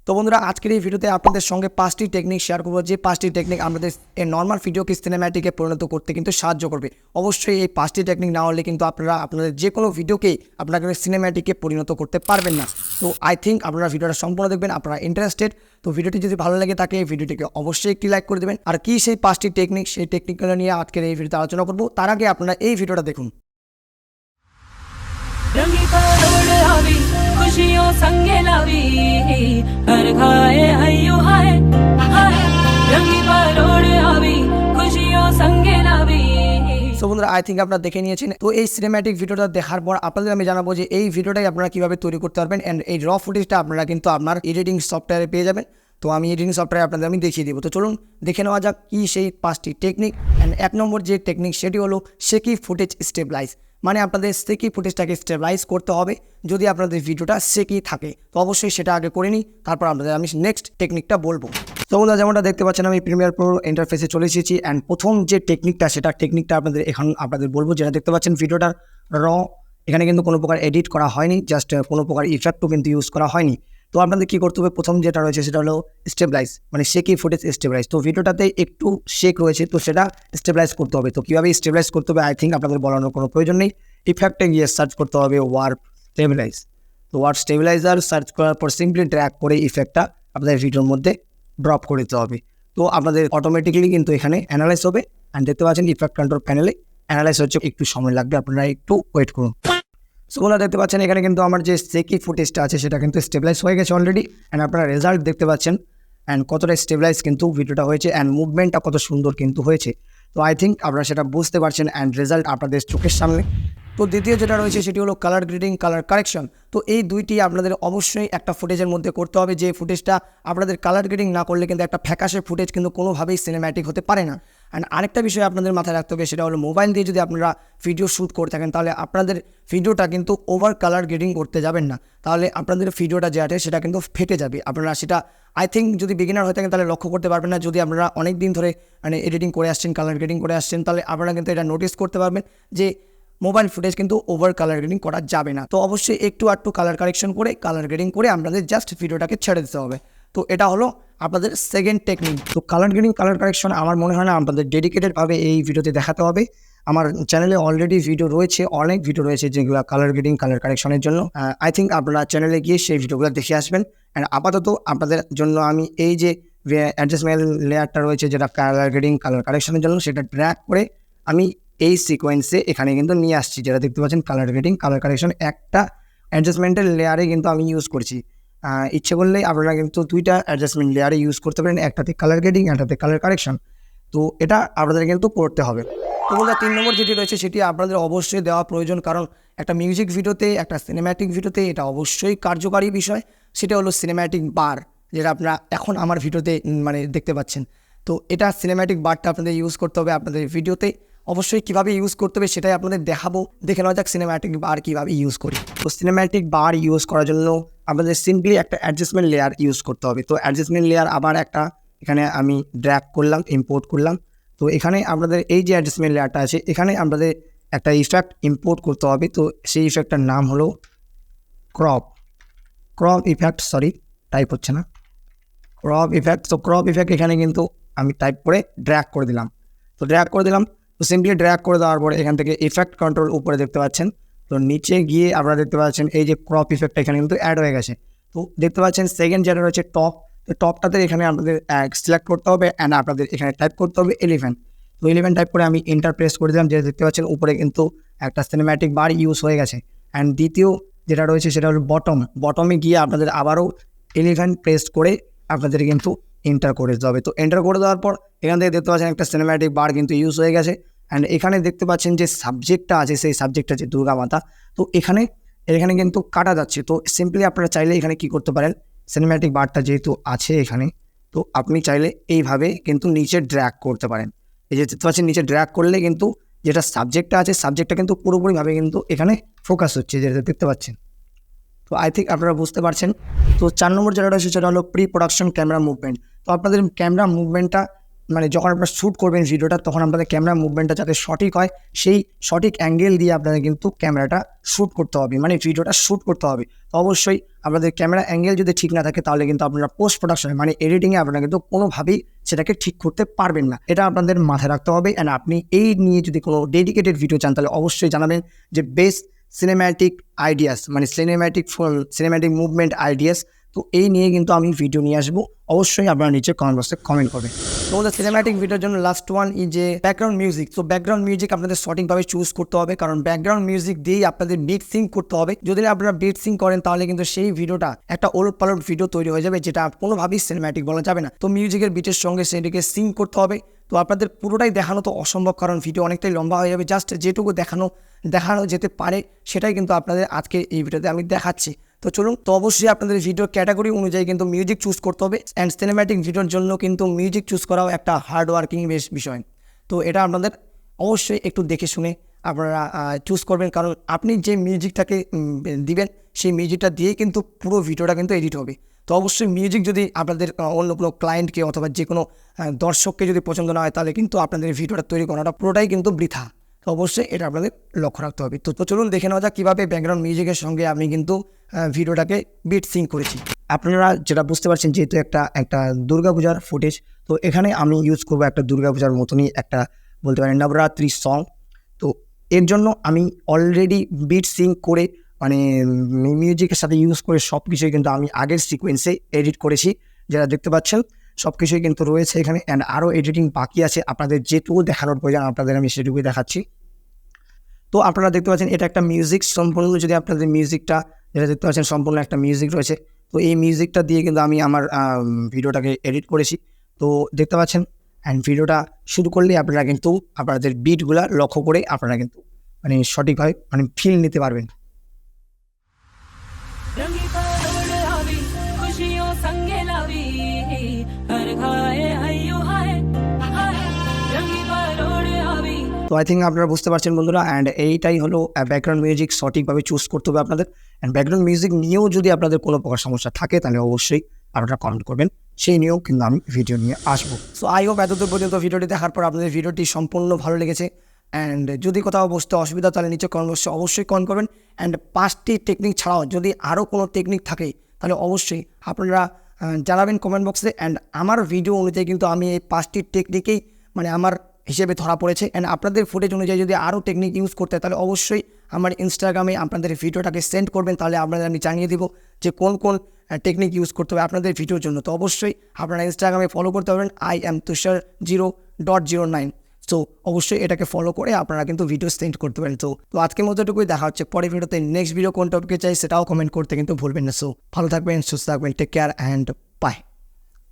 তো বন্ধুরা আজকের এই ভিডিওতে আপনাদের সঙ্গে 5টি টেকনিক শেয়ার করব, যে 5টি টেকনিক আমাদের এই নর্মাল ভিডিওকে সিনেম্যাটিকে পরিণত করতে কিন্তু সাহায্য করবে। অবশ্যই এই 5টি টেকনিক না হলে কিন্তু আপনারা আপনাদের যে কোনো ভিডিওকেই আপনাকে সিনেম্যাটিকে পরিণত করতে পারবেন না। তো আই থিঙ্ক আপনারা ভিডিওটা সম্পূর্ণ দেখবেন, আপনারা ইন্টারেস্টেড। তো ভিডিওটি যদি ভালো লাগে থাকে এই ভিডিওটিকে অবশ্যই একটি লাইক করে দেবেন। আর কি সেই 5টি টেকনিক, সেই টেকনিকগুলো নিয়ে আজকের এই ভিডিওতে আলোচনা করব। তার আগে আপনারা এই ভিডিওটা দেখুন। रंगी परोड़ आवी खुशियों संगे लावी हर खाए हयो हाय हाय रंगी परोड़ आवी खुशियों संगे लावी। সো বন্ধুরা আই থিঙ্ক আপনারা দেখে নিয়েছেন। তো এই সিনেম্যাটিক ভিডিওটা দেখার পর আপনাদের আমি জানাবো যে এই ভিডিওটাই আপনারা কীভাবে তৈরি করতে পারবেন, অ্যান্ড এই র ফুটেজটা আপনারা কিন্তু আপনার এডিটিং সফটওয়্যারে পেয়ে যাবেন। তো আমি এডিটিং সফটওয়্যারে আপনাদের আমি দেখিয়ে দেবো। তো চলুন দেখে নেওয়া যাক কী সেই 5টি টেকনিক। অ্যান্ড 1 নম্বর যে টেকনিক সেটি হলো শেকি ফুটেজ স্টেবিলাইজ। মানে আপনাদের শেকি ফুটেজটাকে স্টেবিলাইজ করতে হবে। যদি আপনাদের ভিডিওটা শেকি থাকে তো অবশ্যই সেটা আগে করে নিই, তারপর আপনাদের আমি নেক্সট টেকনিকটা বলবো। তো বন্ধুরা যেমনটা দেখতে পাচ্ছেন আমি প্রিমিয়ার প্রো ইন্টারফেসে চলে এসেছি, অ্যান্ড প্রথম যে টেকনিকটা টেকনিকটা আপনাদের বলবো। যেটা দেখতে পাচ্ছেন ভিডিওটার র, এখানে কিন্তু কোনো প্রকার এডিট করা হয়নি, জাস্ট কোনো প্রকার ইফেক্টও কিন্তু ইউজ করা হয়নি। তো আপনাদের কী করতে হবে, প্রথম যেটা রয়েছে সেটা হলো স্টেবিলাইজ, মানে শেকি ফুটেজ স্টেবিলাইজ। তো ভিডিওটাতে একটু শেক রয়েছে, তো সেটা স্টেবিলাইজ করতে হবে। তো কীভাবে স্টেবিলাইজ করতে হবে আই থিঙ্ক আপনাদের বলানোর কোনো প্রয়োজন নেই। ইফেক্টে গিয়ে সার্চ করতে হবে ওয়ার্প স্টেবিলাইজ। তো ওয়ার্প স্টেবিলাইজার সার্চ করার পর সিম্পলি ড্র্যাগ করে ইফেক্টটা আপনাদের ভিডিওর মধ্যে ড্রপ করে দিতে হবে। তো আপনাদের অটোমেটিক্যালি কিন্তু এখানে অ্যানালাইজ হবে। অ্যান্ড দেখতে পাচ্ছেন ইফেক্ট কন্ট্রোল প্যানেলে অ্যানালাইজ হচ্ছে, একটু সময় লাগবে, আপনারা একটু ওয়েট করুন। সো বন্ধুরা দেখতে পাচ্ছেন এখানে কিন্তু আমার যে শেকি ফুটেজটা আছে সেটা কিন্তু স্টেবিলাইজ হয়ে গেছে অলরেডি। অ্যান্ড আপনারা রেজাল্ট দেখতে পাচ্ছেন, অ্যান্ড কতটা স্টেবিলাইজ কিন্তু ভিডিওটা হয়েছে, অ্যান্ড মুভমেন্টটা কত সুন্দর কিন্তু হয়েছে। তো আই থিঙ্ক আপনারা সেটা বুঝতে পারছেন, অ্যান্ড রেজাল্ট আপনাদের চোখের সামনে। তো দ্বিতীয় যেটা রয়েছে সেটি হলো কালার গ্রেডিং, কালার কারেকশন। তো এই দুইটি আপনাদের অবশ্যই একটা ফুটেজের মধ্যে করতে হবে, যে ফুটেজটা আপনাদের কালার গ্রেডিং না করলে কিন্তু একটা ফ্যাকাশে ফুটেজ কিন্তু কোনোভাবেই সিনেম্যাটিক হতে পারে না। অ্যান্ড আরেকটা বিষয় আপনাদের মাথায় রাখতে হবে, সেটা হলো মোবাইল দিয়ে যদি আপনারা ভিডিও শ্যুট করে থাকেন তাহলে আপনাদের ভিডিওটা কিন্তু ওভার কালার গ্রেডিং করতে যাবেন না, তাহলে আপনাদের ভিডিওটা যে আছে সেটা কিন্তু ফেটে যাবে। আপনারা সেটা আই থিঙ্ক যদি বিগিনার হয়ে থাকেন তাহলে লক্ষ্য করতে পারবেন না। যদি আপনারা অনেক দিন ধরে মানে এডিটিং করে আসছেন, কালার গ্রেডিং করে আসছেন, তাহলে আপনারা কিন্তু এটা নোটিস করতে পারবেন যে মোবাইল ফুটেজ কিন্তু ওভার কালার গ্রেডিং করা যাবে না। তো অবশ্যই একটু কালার কারেকশন করে কালার গ্রেডিং করে আপনাদের জাস্ট ভিডিওটাকে ছেড়ে দিতে হবে। তো এটা হলো আপনাদের সেকেন্ড টেকনিক। তো কালার গ্রেডিং, কালার কারেকশন আমার মনে হয় না আপনাদের ডেডিকেটেডভাবে এই ভিডিওতে দেখাতে হবে। আমার চ্যানেলে অলরেডি ভিডিও রয়েছে, অনেক ভিডিও রয়েছে যেগুলো কালার গ্রেডিং, কালার কারেকশনের জন্য। আই থিঙ্ক আপনারা চ্যানেলে গিয়ে সেই ভিডিওগুলো দেখে আসবেন। অ্যান্ড আপাতত আপনাদের জন্য আমি এই যে অ্যাডজাস্টমেন্ট লেয়ারটা রয়েছে যেটা কালার গ্রেডিং, কালার কারেকশনের জন্য, সেটা ড্র্যাগ করে আমি এই সিকোয়েন্সে এখানে কিন্তু নিয়ে আসছি। যেটা দেখতে পাচ্ছেন কালার গ্রেডিং, কালার কারেকশন একটা অ্যাডজাস্টমেন্টের লেয়ারে কিন্তু আমি ইউজ করছি। ইচ্ছে করলেই আপনারা কিন্তু দুইটা অ্যাডজাস্টমেন্ট লেয়ারে ইউজ করতে পারেন, একটাতে কালার গ্রেডিং, একটাতে কালার কারেকশন। তো এটা আপনাদের কিন্তু করতে হবে। তো বন্ধুরা 3 নম্বর যেটি রয়েছে সেটি আপনাদের অবশ্যই দেওয়া প্রয়োজন, কারণ একটা মিউজিক ভিডিওতে, একটা সিনেম্যাটিক ভিডিওতে এটা অবশ্যই কার্যকারী বিষয়। সেটা হলো সিনেম্যাটিক বার, যেটা আপনারা এখন আমার ভিডিওতে মানে দেখতে পাচ্ছেন। তো এটা সিনেম্যাটিক বারটা আপনাদের ইউজ করতে হবে আপনাদের ভিডিওতে। অবশ্যই কীভাবে ইউজ করতে হবে সেটাই আপনাদের দেখাবো। দেখে নেওয়া যাক সিনেম্যাটিক বার কীভাবে ইউজ করি। তো সিনেম্যাটিক বার ইউজ করার জন্য আপনাদের সিম্পলি একটা অ্যাডজাস্টমেন্ট লেয়ার ইউজ করতে হবে। তো অ্যাডজাস্টমেন্ট লেয়ার আবার একটা এখানে আমি ড্র্যাগ করলাম, ইম্পোর্ট করলাম। তো এখানে আপনাদের এই যে অ্যাডজাস্টমেন্ট লেয়ারটা আছে এখানে আপনাদের একটা ইফেক্ট ইম্পোর্ট করতে হবে। তো সেই ইফেক্টটার নাম হলো ক্রপ ইফেক্ট, সরি টাইপ হচ্ছে না, ক্রপ ইফেক্ট। তো ক্রপ ইফেক্ট এখানে কিন্তু আমি টাইপ করে ড্র্যাগ করে দিলাম। তো সিম্পলি ড্র্যাগ করে দেওয়ার পরে এখান থেকে ইফেক্ট কন্ট্রোল উপরে দেখতে পাচ্ছেন। তো নিচে গিয়ে আপনারা দেখতে পাচ্ছেন এই যে ক্রপ ইফেক্টটা এখানে কিন্তু অ্যাড হয়ে গেছে। তো দেখতে পাচ্ছেন সেকেন্ড যেটা রয়েছে টপ। তো টপটাতে এখানে আপনাদের সিলেক্ট করতে হবে, অ্যান্ড আপনাদের এখানে টাইপ করতে হবে 11। তো 11 টাইপ করে আমি এন্টার প্রেস করে দিলাম। যেটা দেখতে পাচ্ছেন উপরে কিন্তু একটা সিনেম্যাটিক বার ইউজ হয়ে গেছে। অ্যান্ড দ্বিতীয় যেটা রয়েছে সেটা হলো বটমে গিয়ে আপনাদের আবারও 11 প্রেস করে আপনাদের কিন্তু এন্টার করে দিতে হবে। তো এন্টার করে দেওয়ার পর এখান থেকে দেখতে পাচ্ছেন একটা সিনেম্যাটিক বার কিন্তু ইউজ হয়ে গেছে। অ্যান্ড এখানে দেখতে পাচ্ছেন যে সাবজেক্টটা আছে, সেই সাবজেক্টটা আছে দুর্গা মাতা। তো এখানে কিন্তু কাটা যাচ্ছে। তো সিম্পলি আপনারা চাইলে এখানে কি করতে পারেন, সিনেম্যাটিক বারটা যেহেতু আছে এখানে, তো আপনি চাইলে এইভাবে কিন্তু নিচে ড্র্যাগ করতে পারেন। এই যে দেখতে পাচ্ছেন নিচে ড্র্যাগ করলে কিন্তু যেটা সাবজেক্টটা আছে সাবজেক্টটা কিন্তু পুরোপুরিভাবে কিন্তু এখানে ফোকাস হচ্ছে, যেটা দেখতে পাচ্ছেন। তো আই থিঙ্ক আপনারা বুঝতে পারছেন। তো 4 নম্বর যেটা রয়েছে সেটা হলো প্রি প্রোডাকশন ক্যামেরা মুভমেন্ট। তো আপনাদের ক্যামেরা মুভমেন্টটা মানে যখন আপনারা শ্যুট করবেন ভিডিওটা, তখন আপনাদের ক্যামেরা মুভমেন্টটা যাতে সঠিক হয়, সেই সঠিক অ্যাঙ্গেল দিয়ে আপনাদের কিন্তু ক্যামেরাটা শ্যুট করতে হবে, মানে ভিডিওটা শ্যুট করতে হবে। তো অবশ্যই আপনাদের ক্যামেরা অ্যাঙ্গেল যদি ঠিক না থাকে, তাহলে কিন্তু আপনারা পোস্ট প্রোডাকশনে মানে এডিটিংয়ে আপনারা কিন্তু কোনোভাবেই সেটাকে ঠিক করতে পারবেন না। এটা আপনাদের মাথায় রাখতে হবে। অ্যান্ড আপনি এই নিয়ে যদি কোনো ডেডিকেটেড ভিডিও চান, তাহলে অবশ্যই জানাবেন যে বেস্ট সিনেম্যাটিক আইডিয়াস, মানে সিনেম্যাটিক মুভমেন্ট আইডিয়াস। তো এই নিয়ে কিন্তু আমি ভিডিও নিয়ে আসবো। অবশ্যই আপনারা নিচে কমেন্ট বক্সে কমেন্ট করবেন। তো আমাদের সিনেম্যাটিক ভিডিওর জন্য লাস্ট ওয়ান ইজ যে ব্যাকগ্রাউন্ড মিউজিক। তো ব্যাকগ্রাউন্ড মিউজিক আপনাদের সঠিকভাবে চুজ করতে হবে, কারণ ব্যাকগ্রাউন্ড মিউজিক দিয়েই আপনাদের বিট সিঙ্ক করতে হবে। যদি আপনারা বিট সিঙ্ক করেন, তাহলে কিন্তু সেই ভিডিওটা একটা ওলট পালট ভিডিও তৈরি হয়ে যাবে, যেটা কোনোভাবেই সিনেম্যাটিক বলা যাবে না। তো মিউজিকের বিটের সঙ্গে সেটিকে সিঙ্ক করতে হবে। তো আপনাদের পুরোটাই দেখানো তো অসম্ভব, কারণ ভিডিও অনেকটাই লম্বা হয়ে যাবে। জাস্ট যেটুকু দেখানো যেতে পারে সেটাই কিন্তু আপনাদের আজকে এই ভিডিওতে আমি দেখাচ্ছি। তো চলুন, তো অবশ্যই আপনাদের ভিডিও ক্যাটাগরি অনুযায়ী কিন্তু মিউজিক চুজ করতে হবে। অ্যান্ড সিনেম্যাটিক ভিডিওর জন্য কিন্তু মিউজিক চুজ করাও একটা হার্ড ওয়ার্কিং বিষয়। তো এটা আপনাদের অবশ্যই একটু দেখে শুনে আপনারা চুজ করবেন, কারণ আপনি যে মিউজিকটাকে দিবেন, সেই মিউজিকটা দিয়েই কিন্তু পুরো ভিডিওটা কিন্তু এডিট হবে। তো অবশ্যই মিউজিক যদি আপনাদের অন্য কোনো ক্লায়েন্টকে অথবা যে কোনো দর্শককে যদি পছন্দ না হয়, তাহলে কিন্তু আপনাদের ভিডিওটা তৈরি করাটা পুরোটাই কিন্তু বৃথা। তো অবশ্যই এটা আপনাদের লক্ষ্য রাখতে হবে। তো চলুন দেখে নেওয়া যাক কীভাবে ব্যাকগ্রাউন্ড মিউজিকের সঙ্গে আমি কিন্তু ভিডিওটাকে বিট সিঙ্ক করেছি। আপনারা যেটা বুঝতে পারছেন, যেহেতু একটা দুর্গাপূজার ফুটেজ, তো এখানে আমি ইউজ করবো একটা দুর্গাপূজার মতনই একটা বলতে পারেন নবরাত্রি সং। তো এর জন্য আমি অলরেডি বিট সিঙ্ক করে মানে মিউজিকের সাথে ইউজ করে সব কিছুই কিন্তু আমি আগের সিকোয়েন্সে এডিট করেছি, যেটা দেখতে পাচ্ছেন সব কিছুই কিন্তু রয়েছে এখানে। অ্যান্ড আরও এডিটিং বাকি আছে, আপনাদের যেটুকু দেখানোর প্রয়োজন আপনাদের আমি সেটুকুই দেখাচ্ছি। তো আপনারা দেখতে পাচ্ছেন এটা একটা মিউজিক, সম্পূর্ণ যদি আপনাদের মিউজিকটা যেটা দেখতে পাচ্ছেন সম্পূর্ণ একটা মিউজিক রয়েছে। তো এই মিউজিকটা দিয়ে কিন্তু আমি আমার ভিডিওটাকে এডিট করেছি, তো দেখতে পাচ্ছেন। অ্যান্ড ভিডিওটা শুরু করলে আপনারা কিন্তু আপনাদের বিটগুলা লক্ষ্য করে আপনারা কিন্তু মানে সঠিকভাবে মানে ফিল নিতে পারবেন। रंगी परोड़ आवी खुशियों संगे लावी हर खाए आयु हाय हाय रंगी परोड़ आवी। তো আই থিঙ্ক আপনারা বুঝতে পারছেন বন্ধুরা। অ্যান্ড এইটাই হলো ব্যাকগ্রাউন্ড মিউজিক, সঠিকভাবে চুজ করতে হবে আপনাদের। অ্যান্ড ব্যাকগ্রাউন্ড মিউজিক নিয়েও যদি আপনাদের কোনো প্রকার সমস্যা থাকে, তাহলে অবশ্যই আপনারা কমেন্ট করবেন, সেই নিয়েও কিন্তু আমি ভিডিও নিয়ে আসবো। সো আই হোপ এতদূর পর্যন্ত ভিডিওটি দেখার পর আপনাদের ভিডিওটি সম্পূর্ণ ভালো লেগেছে। অ্যান্ড যদি কোথাও বসতে অসুবিধা, তাহলে নিচে কমেন্ট বক্সে অবশ্যই কমেন্ট করবেন। অ্যান্ড 5টি টেকনিক ছাড়াও যদি আরও কোনো টেকনিক থাকে, তাহলে অবশ্যই আপনারা জানাবেন কমেন্ট বক্সে। অ্যান্ড আমার ভিডিও অনুযায়ী কিন্তু আমি এই 5টি টেকনিকেই মানে আমার হিসেবে ধরা পড়েছে। অ্যান্ড আপনাদের ফুটেজ অনুযায়ী যদি আরও টেকনিক ইউজ করতে হয়, তাহলে অবশ্যই আমার ইনস্টাগ্রামে আপনাদের ভিডিওটাকে সেন্ড করবেন, তাহলে আপনাদের আমি জানিয়ে দিব যে কোন কোন টেকনিক ইউজ করতে হবে আপনাদের ভিডিওর জন্য। তো অবশ্যই আপনারা ইনস্টাগ্রামে ফলো করতে পারবেন IamTushar0.09। তো অবশ্যই এটাকে ফলো করে আপনারা কিন্তু ভিডিও সেন্ড করতে পারেন। তো আজকের মতো এটুকুই, দেখা হচ্ছে পরের ভিডিওতে। নেক্সট ভিডিও কোন টপিকে চাই সেটাও কমেন্ট করতে কিন্তু ভুলবেন না। সো ভালো থাকবেন, সুস্থ থাকবেন, টেক কেয়ার অ্যান্ড বাই।